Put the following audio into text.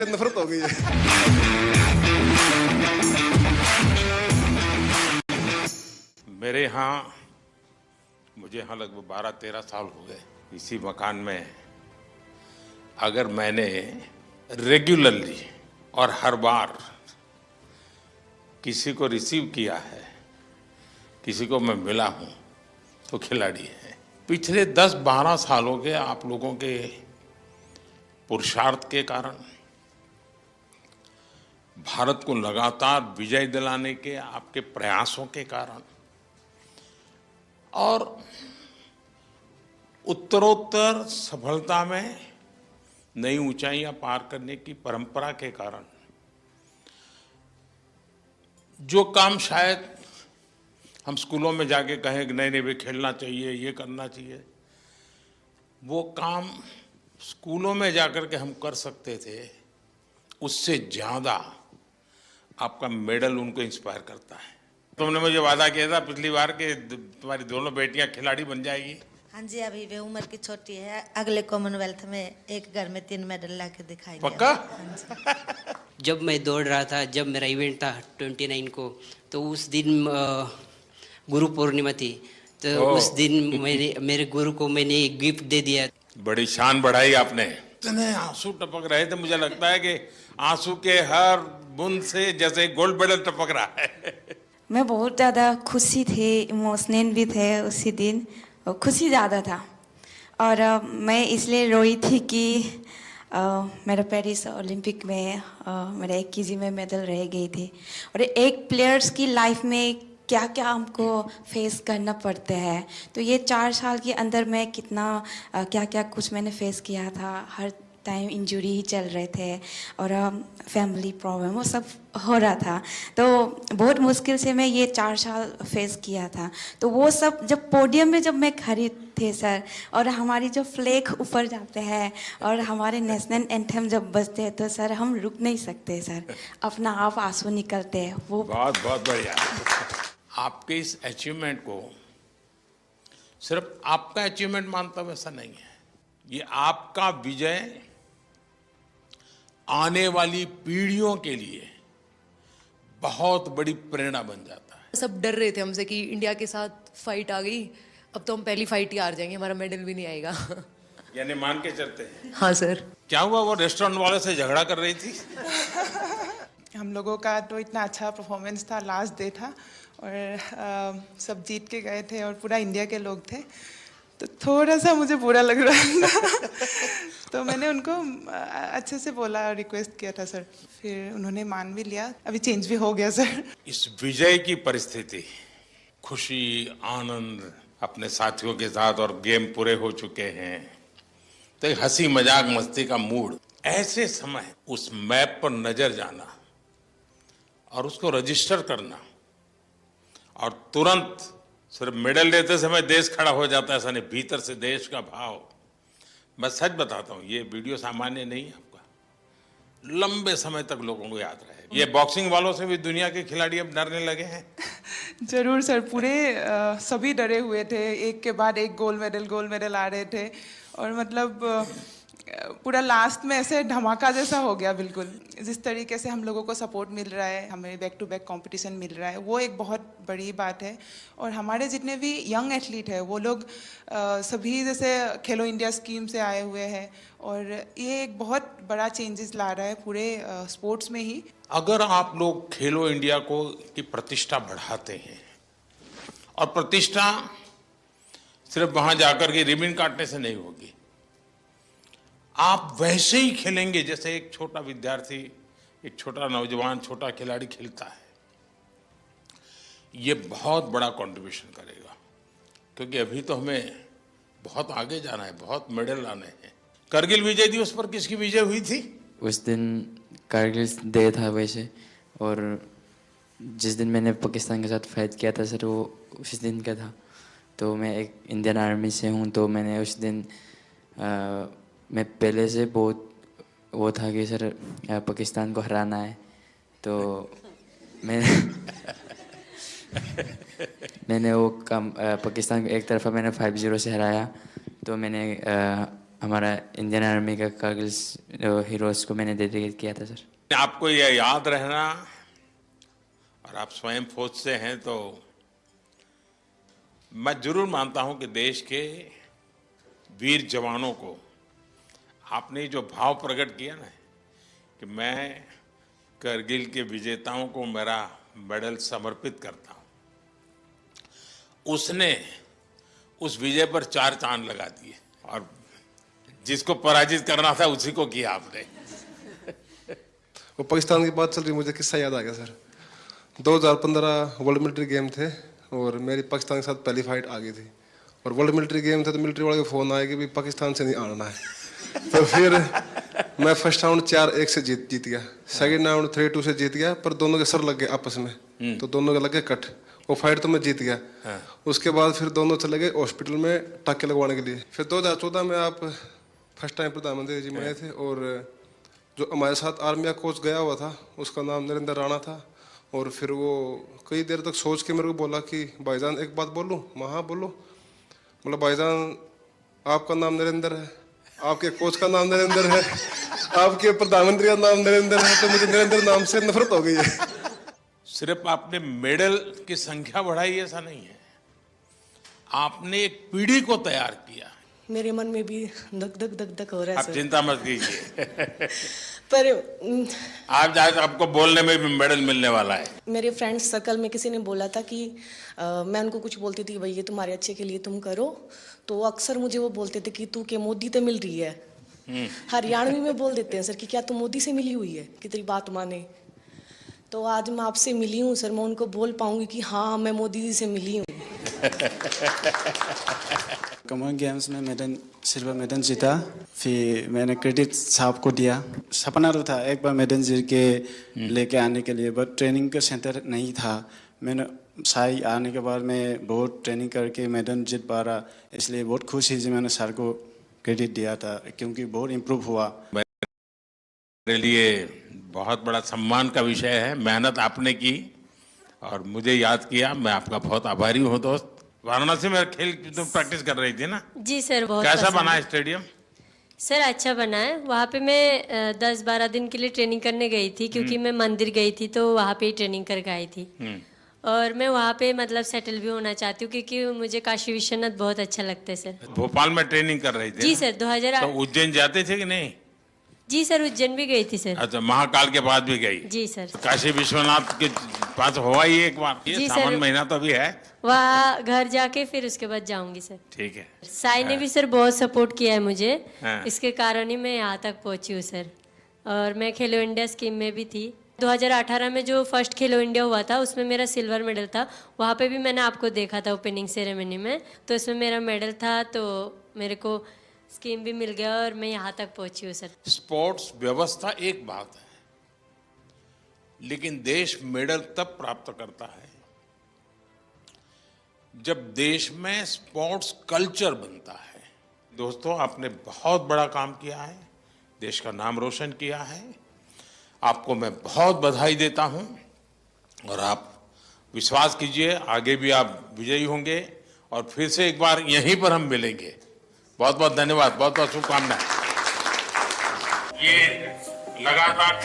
नफरत हो गई है। मेरे यहाँ मुझे यहाँ लगभग 12-13 साल हो गए इसी मकान में। अगर मैंने रेगुलरली और हर बार किसी को रिसीव किया है, किसी को मैं मिला हूँ, तो खिलाड़ी है। पिछले 10-12 सालों के आप लोगों के पुरुषार्थ के कारण, भारत को लगातार विजय दिलाने के आपके प्रयासों के कारण और उत्तरोत्तर सफलता में नई ऊंचाइयां पार करने की परंपरा के कारण जो काम शायद हम स्कूलों में जाके कहें कि नहीं भी खेलना चाहिए, ये करना चाहिए, वो काम स्कूलों में जाकर के हम कर सकते थे, उससे ज़्यादा आपका मेडल उनको इंस्पायर करता है। तुमने मुझे वादा किया था पिछली बार कि तुम्हारी दोनों बेटियां खिलाड़ी बन जाएगी। हाँ जी, अभी वे उम्र की छोटी है, अगले कॉमनवेल्थ में एक घर में 3 मेडल ला के दिखाएंगे। पक्का? हाँ जब मैं दौड़ रहा था, जब मेरा इवेंट था 29 को, तो उस दिन गुरु पूर्णिमा थी, तो उस दिन मेरे गुरु को मैंने एक गिफ्ट दे दिया। बड़ी शान बढ़ाई आपने। इतने आंसू टपक रहे थे, मुझे लगता है कि आंसू के हर बूंद से जैसे गोल्ड मेडल टपक रहा है। मैं बहुत ज़्यादा खुशी थी, इमोशनल भी थे उसी दिन, और खुशी ज़्यादा था। और मैं इसलिए रोई थी कि मेरा पेरिस ओलंपिक में मेरा 1 केजी में मेडल रह गई थी। और एक प्लेयर्स की लाइफ में क्या क्या हमको फेस करना पड़ता है, तो ये 4 साल के अंदर मैं कितना क्या क्या कुछ मैंने फेस किया था। हर टाइम इंजरी ही चल रहे थे और फैमिली प्रॉब्लम वो सब हो रहा था, तो बहुत मुश्किल से मैं ये 4 साल फेस किया था। तो वो सब जब पोडियम में जब मैं खड़ी थी सर, और हमारी जो फ्लैग ऊपर जाते हैं और हमारे नेशनल एंथम जब बजते हैं, तो सर हम रुक नहीं सकते सर, अपना आप आंसू निकलते हैं। वो बहुत बहुत बढ़िया। आपके इस अचीवमेंट को सिर्फ आपका अचीवमेंट मानता हूं, ऐसा नहीं है। ये आपका विजय आने वाली पीढ़ियों के लिए बहुत बड़ी प्रेरणा बन जाता है। सब डर रहे थे हमसे कि इंडिया के साथ फाइट आ गई, अब तो हम पहली फाइट ही हार जाएंगे, हमारा मेडल भी नहीं आएगा। यानी मान के चलते हैं। हाँ सर। क्या हुआ, वो रेस्टोरेंट वाले से झगड़ा कर रही थी? हम लोगों का तो इतना अच्छा परफॉर्मेंस था, लास्ट डे था और सब जीत के गए थे और पूरा इंडिया के लोग थे, तो थोड़ा सा मुझे बुरा लग रहा था। तो मैंने उनको अच्छे से बोला, रिक्वेस्ट किया था सर, फिर उन्होंने मान भी लिया, अभी चेंज भी हो गया सर। इस विजय की परिस्थिति, खुशी, आनंद अपने साथियों के साथ और गेम पूरे हो चुके हैं, तो एक हंसी मजाक मस्ती का मूड, ऐसे समय उस मैप पर नजर जाना और उसको रजिस्टर करना और तुरंत सिर्फ मेडल लेते समय देश खड़ा हो जाता है, ऐसा नहीं, भीतर से देश का भाव। मैं सच बताता हूँ, ये वीडियो सामान्य नहीं है, आपका लंबे समय तक लोगों को याद रहेगा। ये बॉक्सिंग वालों से भी दुनिया के खिलाड़ी अब डरने लगे हैं। जरूर सर, पूरे सभी डरे हुए थे, एक के बाद एक गोल्ड मेडल आ रहे थे, और मतलब पूरा लास्ट में ऐसे धमाका जैसा हो गया बिल्कुल। जिस तरीके से हम लोगों को सपोर्ट मिल रहा है, हमें बैक टू बैक कंपटीशन मिल रहा है, वो एक बहुत बड़ी बात है। और हमारे जितने भी यंग एथलीट हैं, वो लोग सभी जैसे खेलो इंडिया स्कीम से आए हुए हैं, और ये एक बहुत बड़ा चेंजेस ला रहा है पूरे स्पोर्ट्स में ही। अगर आप लोग खेलो इंडिया को की प्रतिष्ठा बढ़ाते हैं, और प्रतिष्ठा सिर्फ वहां जाकर के रिबन काटने से नहीं होगी, आप वैसे ही खेलेंगे जैसे एक छोटा विद्यार्थी, एक छोटा नौजवान, छोटा खिलाड़ी खेलता है, ये बहुत बड़ा कंट्रीब्यूशन करेगा। क्योंकि अभी तो हमें बहुत आगे जाना है, बहुत मेडल लाने हैं। करगिल विजय दिवस पर किसकी विजय हुई थी? उस दिन कारगिल डे था वैसे, और जिस दिन मैंने पाकिस्तान के साथ फाइट किया था सर, वो उस दिन का था। तो मैं एक इंडियन आर्मी से हूँ, तो मैंने उस दिन मैं पहले से बहुत वो था कि सर पाकिस्तान को हराना है, तो मैंने वो काम पाकिस्तान को एक तरफा मैंने 5-0 से हराया। तो मैंने हमारा इंडियन आर्मी का कारगिल हीरोज़ को मैंने डेडिकेट किया था सर। आपको यह याद रहना, और आप स्वयं फौज से हैं, तो मैं जरूर मानता हूं कि देश के वीर जवानों को आपने जो भाव प्रकट किया ना कि मैं करगिल के विजेताओं को मेरा मेडल समर्पित करता हूं, उसने उस विजय पर 4 चांद लगा दिए, और जिसको पराजित करना था उसी को किया आपने। वो पाकिस्तान की बात चल रही, मुझे किस्सा याद आ गया सर। 2015 वर्ल्ड मिलिट्री गेम थे और मेरी पाकिस्तान के साथ पहली फाइट आ गई थी, और वर्ल्ड मिलिट्री गेम था तो मिलिट्री वाले का फ़ोन आया कि भी पाकिस्तान से नहीं आना है। तो फिर मैं फर्स्ट राउंड 4-1 से जीत गया, सेकंड राउंड 3-2 से जीत गया, पर दोनों के सर लग गए आपस में, तो दोनों के लगे कट, वो फाइट तो मैं जीत गया। उसके बाद फिर दोनों चले गए हॉस्पिटल में टाँके लगवाने के लिए। फिर 2014 में आप फर्स्ट टाइम प्रधानमंत्री जी बने थे, और जो हमारे साथ आर्मी का कोच गया हुआ था उसका नाम नरेंद्र राणा था, और फिर वो कई देर तक सोच के मेरे को बोला कि भाईजान एक बात बोलूं? मैं हाँ बोलो। बोला भाईजान आपका नाम नरेंद्र है, आपके कोच का नाम नरेंद्र है, आपके प्रधानमंत्री का नाम नरेंद्र है, तो मुझे नरेंद्र नाम से नफरत हो गई है। सिर्फ आपने मेडल की संख्या बढ़ाई ऐसा नहीं है, आपने एक पीढ़ी को तैयार किया। मेरे मन में भी धक धक धक धक हो रहा है आप सर। चिंता मत कीजिए। पर आप जाए तो आपको बोलने में भी मेडल मिलने वाला है। मेरे फ्रेंड्स सर्कल में किसी ने बोला था कि मैं उनको कुछ बोलती थी, भाई ये तुम्हारे अच्छे के लिए तुम करो, तो अक्सर मुझे वो बोलते थे कि तू के मोदी तो मिल रही है। हरियाणवी में बोल देते हैं सर कि क्या तू मोदी से मिली हुई है कि तेरी बात माने। तो आज मैं आपसे मिली हूँ सर, मैं उनको बोल पाऊंगी कि हाँ मैं मोदी जी से मिली हूँ। कॉमन गेम्स में मेडल, सिल्वर मेडल जीता, फिर मैंने क्रेडिट साहब को दिया। सपना तो था एक बार मेडल जीत के लेके आने के लिए, बट ट्रेनिंग का सेंटर नहीं था। मैंने साई आने के बाद मैं बहुत ट्रेनिंग करके मेडल जीत पा रहा, इसलिए बहुत खुशी जी मैंने सर को क्रेडिट दिया था, क्योंकि बहुत इम्प्रूव हुआ। मेरे लिए बहुत बड़ा सम्मान का विषय है, मेहनत आपने की और मुझे याद किया, मैं आपका बहुत आभारी हूँ दोस्त। वाराणसी में खेल तुम प्रैक्टिस कर रही थी ना? जी सर, बहुत कैसा पसंद बना है। है स्टेडियम? सर अच्छा बना है। वहाँ पे मैं 10-12 दिन के लिए ट्रेनिंग करने गई थी, क्योंकि मैं मंदिर गई थी तो वहाँ पे ही ट्रेनिंग करके आई थी। और मैं वहाँ पे मतलब सेटल भी होना चाहती हूँ, क्योंकि मुझे काशी विश्वनाथ बहुत अच्छा लगता है सर। भोपाल में ट्रेनिंग कर रही थी? जी ना? सर, 2008। तो उज्जैन जाते थे कि नहीं? जी सर, उज्जैन भी गई थी सर। अच्छा, महाकाल के बाद भी गई? जी सर। काशी विश्वनाथ के पास हुआ ही एक बार, ये जी सावन सर। महीना तो अभी है। वहाँ घर जाके फिर उसके बाद जाऊंगी सर। ठीक है। साई ने भी सर बहुत सपोर्ट किया है मुझे, हाँ। इसके कारण ही मैं यहाँ तक पहुँची हूँ सर। और मैं खेलो इंडिया स्कीम में भी थी। 2018 में जो फर्स्ट खेलो इंडिया हुआ था उसमें मेरा सिल्वर मेडल था। वहाँ पे भी मैंने आपको देखा था ओपनिंग सेरेमनी में, तो इसमें मेरा मेडल था, तो मेरे को स्कीम भी मिल गया और मैं यहाँ तक पहुँची हूँ सर। स्पोर्ट्स व्यवस्था एक बात है, लेकिन देश मेडल तब प्राप्त करता है जब देश में स्पोर्ट्स कल्चर बनता है। दोस्तों, आपने बहुत बड़ा काम किया है, देश का नाम रोशन किया है, आपको मैं बहुत बधाई देता हूं, और आप विश्वास कीजिए आगे भी आप विजयी होंगे, और फिर से एक बार यहीं पर हम मिलेंगे। बहुत बहुत धन्यवाद, बहुत बहुत शुभकामनाएं। ये लगातार